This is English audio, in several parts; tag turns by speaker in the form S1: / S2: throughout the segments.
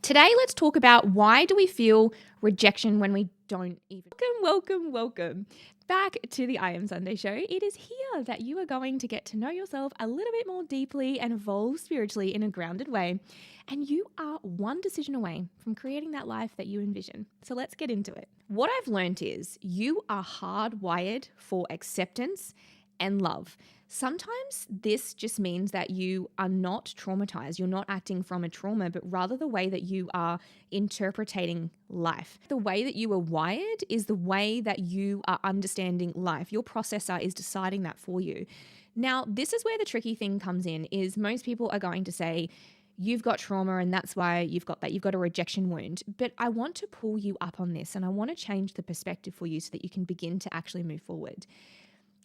S1: Today, let's talk about why do we feel rejection when we don't even. Welcome back to the I Am Sunday show. It is here that you are going to get to know yourself a little bit more deeply and evolve spiritually in a grounded way. And you are one decision away from creating that life that you envision. So let's get into it. What I've learned is you are hardwired for acceptance and love. Sometimes this just means that you are not traumatized. You're not acting from a trauma, but rather the way that you are interpreting life. The way that you are wired is the way that you are understanding life. Your processor is deciding that for you. Now, this is where the tricky thing comes in, is most people are going to say, you've got trauma and that's why you've got that. You've got a rejection wound. But I want to pull you up on this and I want to change the perspective for you so that you can begin to actually move forward.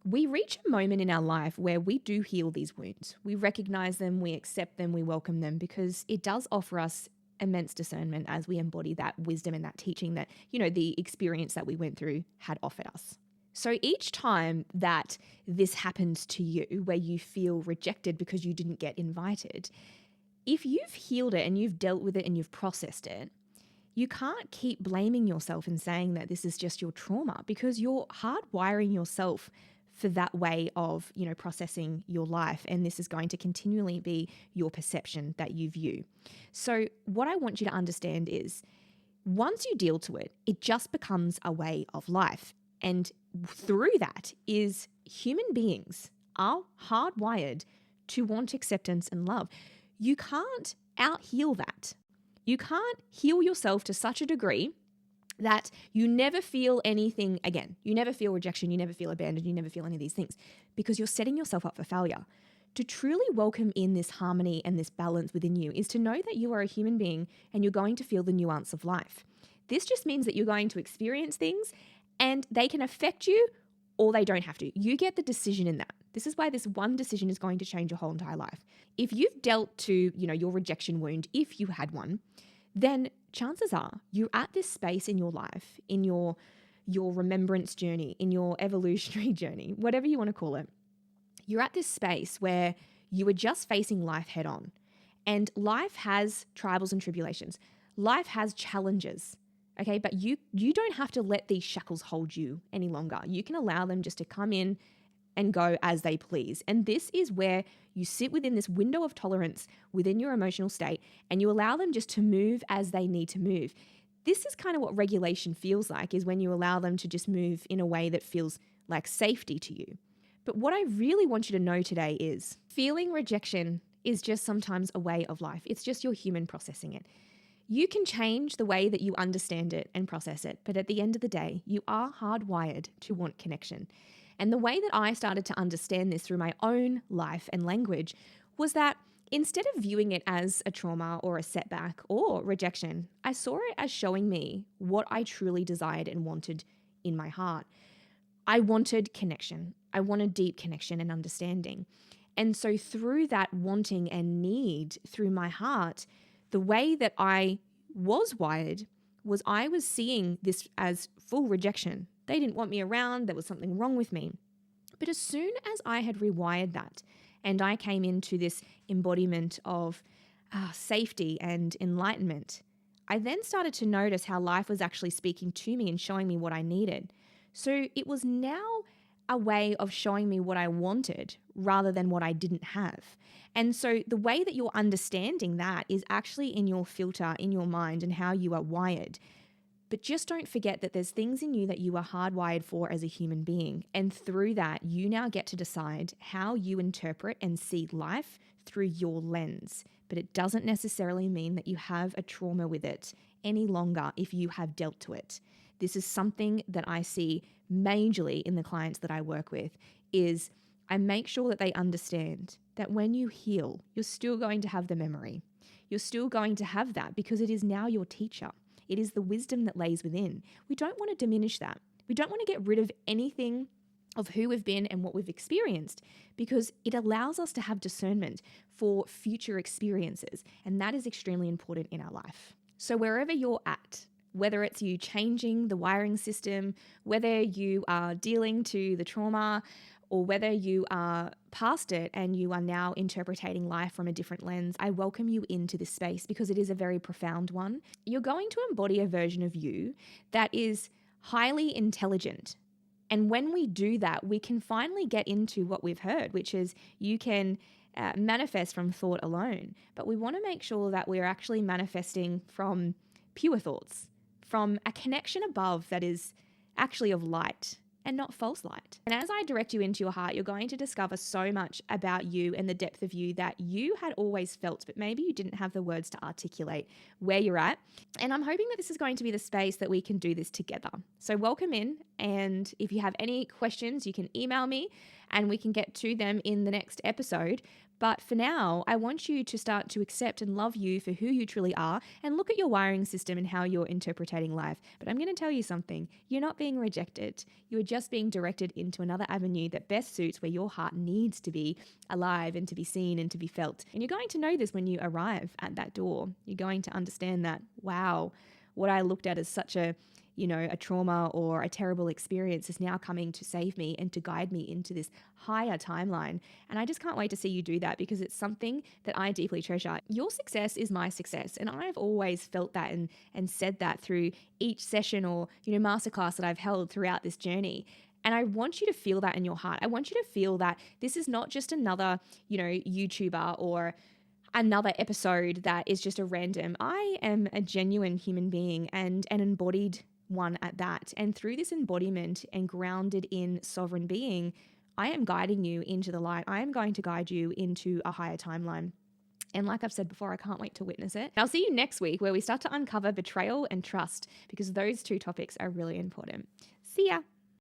S1: We reach a moment in our life where we do heal these wounds. We recognize them, we accept them, we welcome them, because it does offer us immense discernment as we embody that wisdom and that teaching that, the experience that we went through had offered us. So each time that this happens to you, where you feel rejected because you didn't get invited, if you've healed it and you've dealt with it and you've processed it, you can't keep blaming yourself and saying that this is just your trauma, because you're hardwiring yourself for that way of, processing your life. And this is going to continually be your perception that you view. So what I want you to understand is once you deal to it, it just becomes a way of life. And through that is human beings are hardwired to want acceptance and love. You can't out-heal that. You can't heal yourself to such a degree that you never feel anything again. You never feel rejection, you never feel abandoned, you never feel any of these things, because you're setting yourself up for failure. To truly welcome in this harmony and this balance within you is to know that you are a human being and you're going to feel the nuance of life. This just means that you're going to experience things and they can affect you or they don't have to. You get the decision in that. This is why this one decision is going to change your whole entire life. If you've dealt to, your rejection wound, if you had one, then chances are you're at this space in your life, in your remembrance journey, in your evolutionary journey, whatever you want to call it. You're at this space where you are just facing life head on. And life has trials and tribulations. Life has challenges, okay? But you don't have to let these shackles hold you any longer. You can allow them just to come in and go as they please. And this is where you sit within this window of tolerance within your emotional state and you allow them just to move as they need to move. This is kind of what regulation feels like, is when you allow them to just move in a way that feels like safety to you. But what I really want you to know today is feeling rejection is just sometimes a way of life. It's just your human processing it. You can change the way that you understand it and process it, but at the end of the day, you are hardwired to want connection. And the way that I started to understand this through my own life and language was that instead of viewing it as a trauma or a setback or rejection, I saw it as showing me what I truly desired and wanted in my heart. I wanted connection. I wanted deep connection and understanding. And so through that wanting and need through my heart, the way that I was wired was I was seeing this as full rejection. They didn't want me around. There was something wrong with me. But as soon as I had rewired that and I came into this embodiment of safety and enlightenment, I then started to notice how life was actually speaking to me and showing me what I needed. So it was now a way of showing me what I wanted rather than what I didn't have. And so the way that you're understanding that is actually in your filter, in your mind, and how you are wired. But just don't forget that there's things in you that you are hardwired for as a human being. And through that, you now get to decide how you interpret and see life through your lens. But it doesn't necessarily mean that you have a trauma with it any longer if you have dealt to it. This is something that I see majorly in the clients that I work with, is I make sure that they understand that when you heal, you're still going to have the memory. You're still going to have that because it is now your teacher. It is the wisdom that lays within. We don't want to diminish that. We don't want to get rid of anything of who we've been and what we've experienced, because it allows us to have discernment for future experiences. And that is extremely important in our life. So wherever you're at, whether it's you changing the wiring system, whether you are dealing to the trauma, or whether you are past it and you are now interpreting life from a different lens, I welcome you into this space because it is a very profound one. You're going to embody a version of you that is highly intelligent. And when we do that, we can finally get into what we've heard, which is you can manifest from thought alone. But we want to make sure that we're actually manifesting from pure thoughts, from a connection above that is actually of light and not false light. And as I direct you into your heart, you're going to discover so much about you and the depth of you that you had always felt, but maybe you didn't have the words to articulate where you're at. And I'm hoping that this is going to be the space that we can do this together. So welcome in. And if you have any questions, you can email me and we can get to them in the next episode. But for now, I want you to start to accept and love you for who you truly are and look at your wiring system and how you're interpreting life. But I'm going to tell you something. You're not being rejected. You're just being directed into another avenue that best suits where your heart needs to be alive and to be seen and to be felt. And you're going to know this when you arrive at that door. You're going to understand that, wow, what I looked at as such a trauma or a terrible experience is now coming to save me and to guide me into this higher timeline. And I just can't wait to see you do that because it's something that I deeply treasure. Your success is my success. And I've always felt that and said that through each session or, masterclass that I've held throughout this journey. And I want you to feel that in your heart. I want you to feel that this is not just another, YouTuber or another episode that is just a random. I am a genuine human being and an embodied one at that. And through this embodiment and grounded in sovereign being, I am guiding you into the light. I am going to guide you into a higher timeline. And like I've said before, I can't wait to witness it. I'll see you next week where we start to uncover betrayal and trust because those two topics are really important. See ya.